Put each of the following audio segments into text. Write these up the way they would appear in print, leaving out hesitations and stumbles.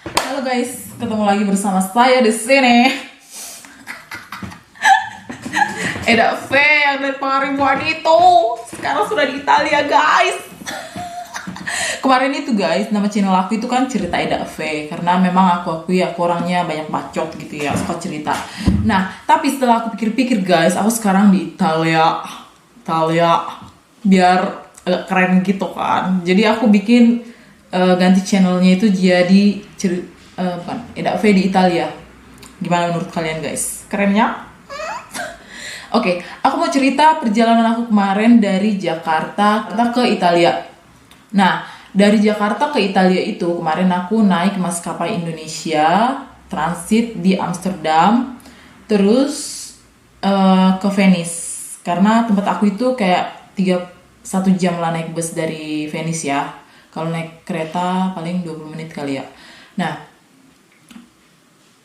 Halo guys, ketemu lagi bersama saya di sini. Eda V yang dari Pangaribuan itu sekarang sudah di Italia guys. Kemarin itu guys, nama channel aku itu kan cerita Eda V, karena memang aku akui aku orangnya banyak bacot gitu ya, suka cerita. Nah, tapi setelah aku pikir-pikir guys, aku sekarang di Italia biar keren gitu kan. Jadi aku bikin ganti channelnya itu jadi bukan, Eda V di Italia. Gimana menurut kalian guys? Kerennya? Oke, aku mau cerita perjalanan aku kemarin dari Jakarta ke Italia. Nah, dari Jakarta ke Italia itu kemarin aku naik maskapai Indonesia, transit di Amsterdam, terus ke Venice. Karena tempat aku itu kayak 1 jam lah naik bus dari Venice ya. Kalau naik kereta paling 20 menit kali ya. Nah,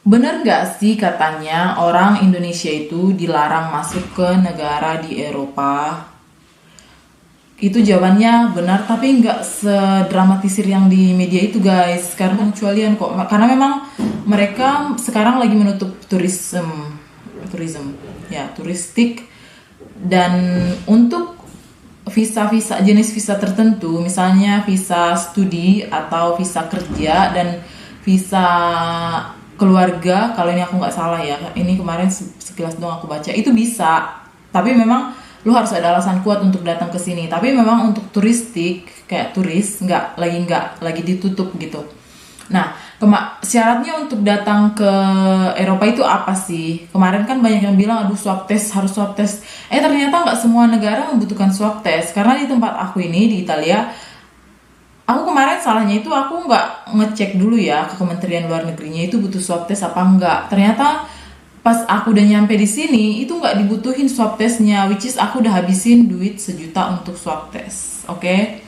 bener gak sih katanya orang Indonesia itu dilarang masuk ke negara di Eropa? Itu jawabannya benar, tapi nggak sedramatisir yang di media itu guys. Karena pengecualian kok. Karena memang mereka sekarang lagi menutup turistik. Dan untuk visa-visa jenis visa tertentu, misalnya visa studi atau visa kerja dan visa keluarga, kalau ini aku nggak salah ya, ini kemarin sekilas doang aku baca, itu bisa, tapi memang lu harus ada alasan kuat untuk datang ke sini. Tapi memang untuk turistik kayak turis nggak lagi ditutup gitu. Nah, syaratnya untuk datang ke Eropa itu apa sih? Kemarin kan banyak yang bilang, aduh swab test, harus swab test. Ternyata nggak semua negara membutuhkan swab test. Karena di tempat aku ini, di Italia, aku kemarin salahnya itu aku nggak ngecek dulu ya ke Kementerian Luar Negerinya itu butuh swab test apa enggak. Ternyata pas aku udah nyampe di sini, itu nggak dibutuhin swab testnya, which is aku udah habisin duit 1 juta untuk swab test. Oke?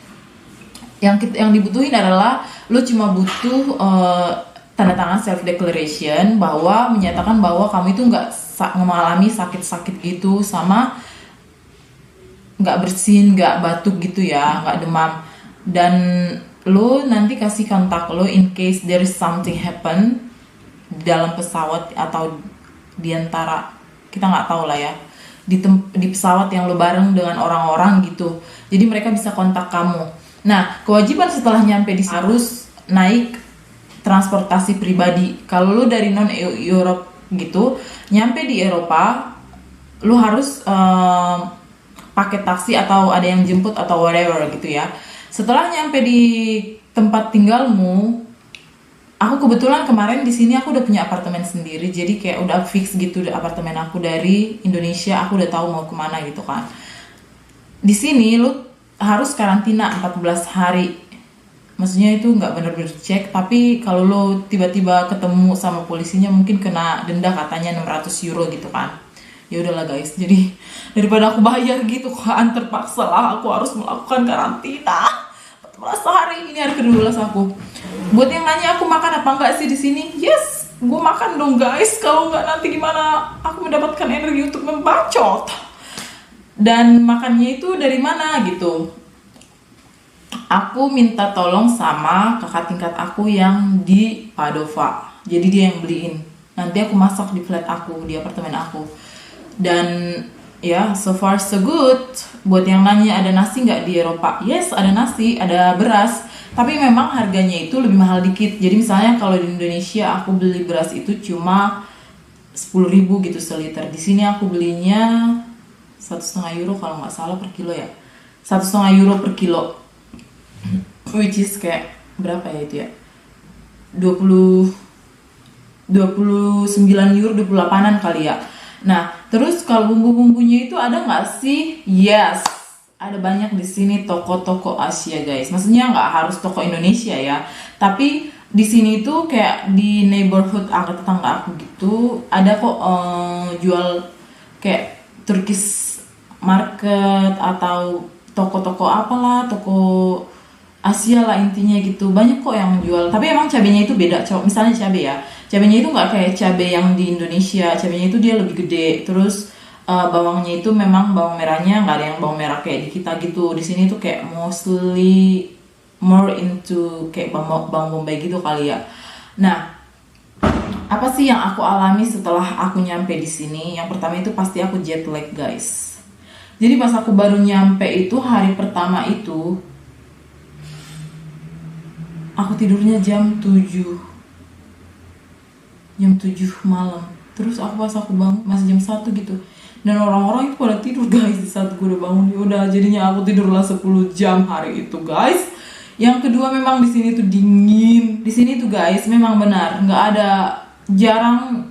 Yang dibutuhin adalah lo cuma butuh tanda tangan self declaration bahwa menyatakan bahwa kamu itu nggak mengalami sakit-sakit gitu, sama nggak bersin, nggak batuk gitu ya, nggak demam. Dan lo nanti kasih kontak lo in case there is something happen di dalam pesawat atau di antara, kita nggak tahu lah ya, di pesawat yang lo bareng dengan orang-orang gitu. Jadi mereka bisa kontak kamu. Nah, kewajiban setelah nyampe di harus naik transportasi pribadi. Kalau lu dari non Europe gitu, nyampe di Eropa, lu harus pakai taksi atau ada yang jemput atau whatever gitu ya. Setelah nyampe di tempat tinggalmu, aku kebetulan kemarin di sini aku udah punya apartemen sendiri, jadi kayak udah fix gitu apartemen aku dari Indonesia, aku udah tahu mau kemana gitu kan. Di sini lu harus karantina 14 hari. Maksudnya itu nggak bener-bener cek, tapi kalau lo tiba-tiba ketemu sama polisinya mungkin kena denda katanya 600 euro gitu kan. Ya udahlah guys, jadi daripada aku bayar gitu kan, terpaksa lah aku harus melakukan karantina 14 hari. Ini hari ke-12 aku. Buat yang nanya aku makan apa enggak sih di sini? Yes, gue makan dong guys. Kalau nggak nanti gimana aku mendapatkan energi untuk membacot? Dan makannya itu dari mana gitu? Aku minta tolong sama kakak tingkat aku yang di Padova. Jadi dia yang beliin. Nanti aku masak di flat aku, di apartemen aku. Dan ya, so far so good. Buat yang nanya ada nasi nggak di Eropa? Yes, ada nasi, ada beras. Tapi memang harganya itu lebih mahal dikit. Jadi misalnya kalau di Indonesia aku beli beras itu cuma 10.000 gitu seliter. Di sini aku belinya 1,5 euro kalau nggak salah per kilo ya. 1,5 euro per kilo, which is kayak berapa ya itu ya, 29 euro, 28an kali ya. Nah, terus kalau bumbu-bumbunya itu ada nggak sih? Yes, ada banyak di sini toko-toko Asia guys. Maksudnya nggak harus toko Indonesia ya, tapi di sini tuh kayak di neighborhood tetangga aku gitu ada kok jual kayak Turkish market atau toko-toko apalah, toko Asia lah intinya gitu. Banyak kok yang jual, tapi emang cabenya itu beda. Misalnya cabe ya, cabenya itu nggak kayak cabe yang di Indonesia. Cabenya itu dia lebih gede. Terus bawangnya itu memang bawang merahnya nggak ada yang bawang merah kayak di kita gitu. Di sini tuh kayak mostly more into kayak bawang bombay gitu kali ya. Nah, apa sih yang aku alami setelah aku nyampe di sini? Yang pertama itu pasti aku jet lag, guys. Jadi pas aku baru nyampe itu hari pertama itu aku tidurnya jam 7 malam. Terus pas aku bangun masih jam 1 gitu. Dan orang-orang itu pada tidur, guys, di saat gue udah bangun. Ya udah, jadinya aku tidurlah 10 jam hari itu, guys. Yang kedua, memang di sini tuh dingin. Di sini tuh, guys, memang benar nggak ada, jarang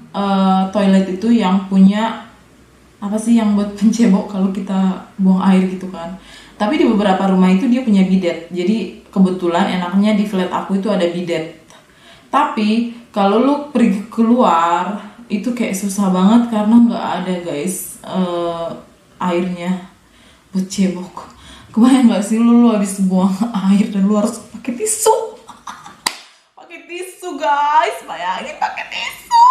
toilet itu yang punya apa sih yang buat pencebok kalau kita buang air gitu kan. Tapi di beberapa rumah itu dia punya bidet. Jadi kebetulan enaknya di flat aku itu ada bidet. Tapi kalau lu pergi keluar itu kayak susah banget karena nggak ada, guys, airnya buat cebok. Kebayang nggak sih lu habis buang air dan lu harus pakai tisu? Pakai tisu, guys, bayangin pakai tisu.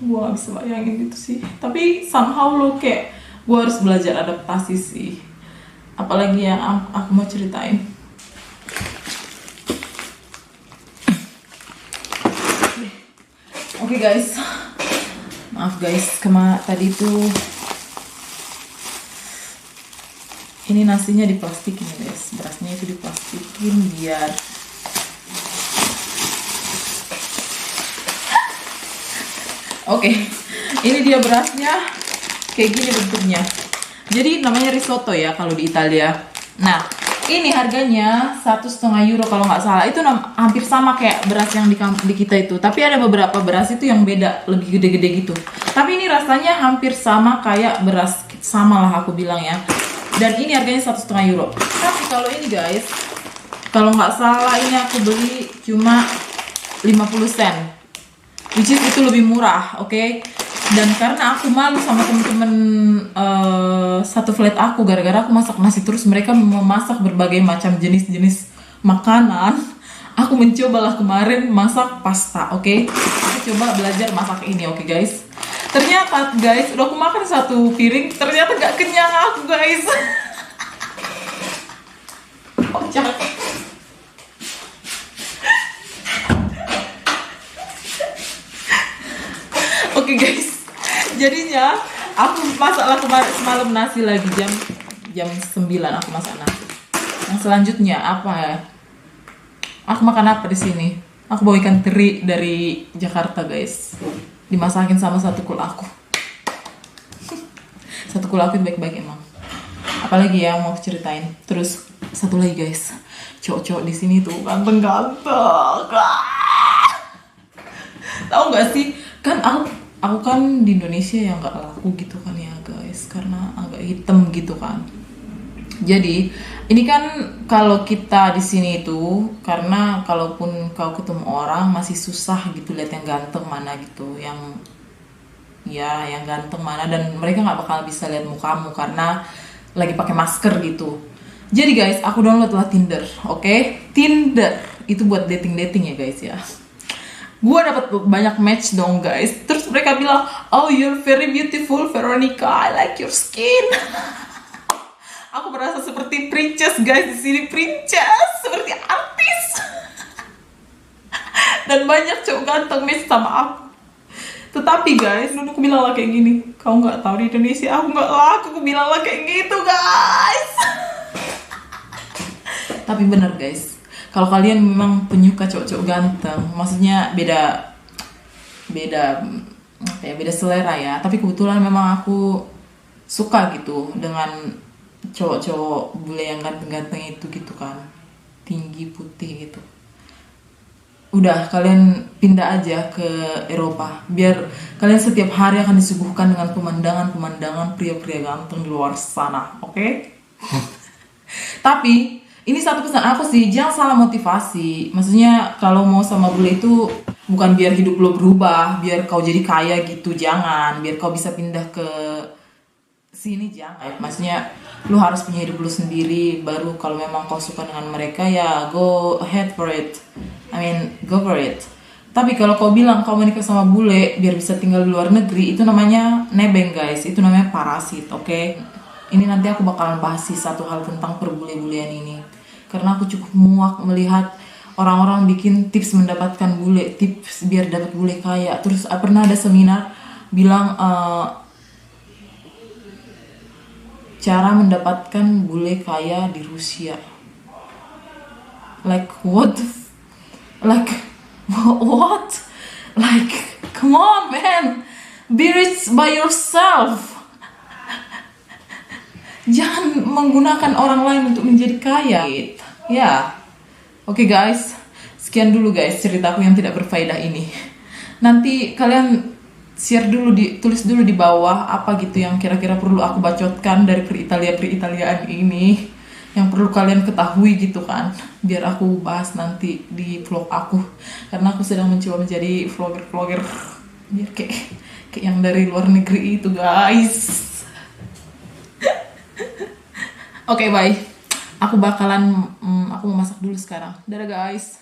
Gua gak bisa bayangin itu sih. Tapi somehow lo kayak gua harus belajar adaptasi sih. Apalagi yang aku mau ceritain. Oke, guys, maaf guys, tadi tuh ini nasinya diplastikin, guys, berasnya itu diplastikin biar oke, ini dia berasnya kayak gini bentuknya. Jadi namanya risotto ya kalau di Italia. Nah, ini harganya 1,5 euro kalau nggak salah. Itu hampir sama kayak beras yang di kita itu. Tapi ada beberapa beras itu yang beda, lebih gede-gede gitu. Tapi ini rasanya hampir sama kayak beras, sama lah aku bilang ya. Dan ini harganya 1,5 euro. Tapi kalau ini, guys, kalau nggak salah ini aku beli cuma 50 sen. Which is itu lebih murah, oke? Dan karena aku malu sama temen-temen satu flat aku, gara-gara aku masak nasi terus mereka memasak berbagai macam jenis-jenis makanan. Aku mencobalah kemarin masak pasta, oke? Aku coba belajar masak ini, oke, guys? Ternyata, guys, udah aku makan satu piring, ternyata gak kenyang aku, guys. Oh, jangan. Oke, guys, jadinya aku masaklah kemarin semalam nasi lagi jam 9 aku masak nasi. Yang selanjutnya apa ya? Aku makan apa di sini? Aku bawa ikan teri dari Jakarta, guys. Dimasakin sama satu kul aku. Satu kul aku baik-baik emang. Apalagi yang mau ceritain? Terus satu lagi, guys, cowok-cowok di sini tuh ganteng-ganteng. Tahu nggak sih? Kan aku kan di Indonesia yang nggak laku gitu kan ya, guys, karena agak hitam gitu kan. Jadi ini kan kalau kita di sini itu, karena kalaupun kau ketemu orang masih susah gitu lihat yang ganteng mana gitu, yang ganteng mana, dan mereka nggak bakal bisa lihat mukamu karena lagi pakai masker gitu. Jadi, guys, aku download lah Tinder, oke? Tinder itu buat dating ya, guys ya. Gue dapat banyak match dong, guys. Terus mereka bilang, oh, you're very beautiful, Veronica, I like your skin. Aku merasa seperti princess, guys, di sini, princess, seperti artis. Dan banyak cowok ganteng match sama aku. Tetapi, guys, dulu aku bilang lah kayak gini, kau nggak tahu di Indonesia aku nggak laku, aku bilang lah kayak gitu, guys. Tapi bener, guys, kalau kalian memang penyuka cowok-cowok ganteng, maksudnya beda selera ya. Tapi kebetulan memang aku suka gitu dengan cowok-cowok bule yang ganteng-ganteng itu gitu kan, tinggi putih gitu. Udah, kalian pindah aja ke Eropa, biar kalian setiap hari akan disuguhkan dengan pemandangan pria-pria ganteng di luar sana, oke? Tapi ini satu pesan aku sih, jangan salah motivasi. Maksudnya kalau mau sama bule itu bukan biar hidup lo berubah, biar kau jadi kaya gitu, jangan. Biar kau bisa pindah ke sini, jangan. Maksudnya lo harus punya hidup lo sendiri, baru kalau memang kau suka dengan mereka ya go ahead for it. Go for it. Tapi kalau kau bilang kau menikah sama bule biar bisa tinggal di luar negeri, itu namanya nebeng, guys. Itu namanya parasit, oke? Ini nanti aku bakalan bahas sih satu hal tentang perbule-bulean ini. Karena aku cukup muak melihat orang-orang bikin tips mendapatkan bule, tips biar dapat bule kaya. Terus pernah ada seminar bilang cara mendapatkan bule kaya di Rusia. Like what? Like what? Like come on man, be rich by yourself. Jangan menggunakan orang lain untuk menjadi kaya. Ya. Oke guys, sekian dulu guys ceritaku yang tidak berfaedah ini. Nanti kalian share dulu, tulis dulu di bawah apa gitu yang kira-kira perlu aku bacotkan dari per-Italiaan ini, yang perlu kalian ketahui gitu kan, biar aku bahas nanti di vlog aku, karena aku sedang mencoba menjadi vlogger biar kayak yang dari luar negeri itu guys. Oke, bye. Aku mau masak dulu sekarang. Dadah guys.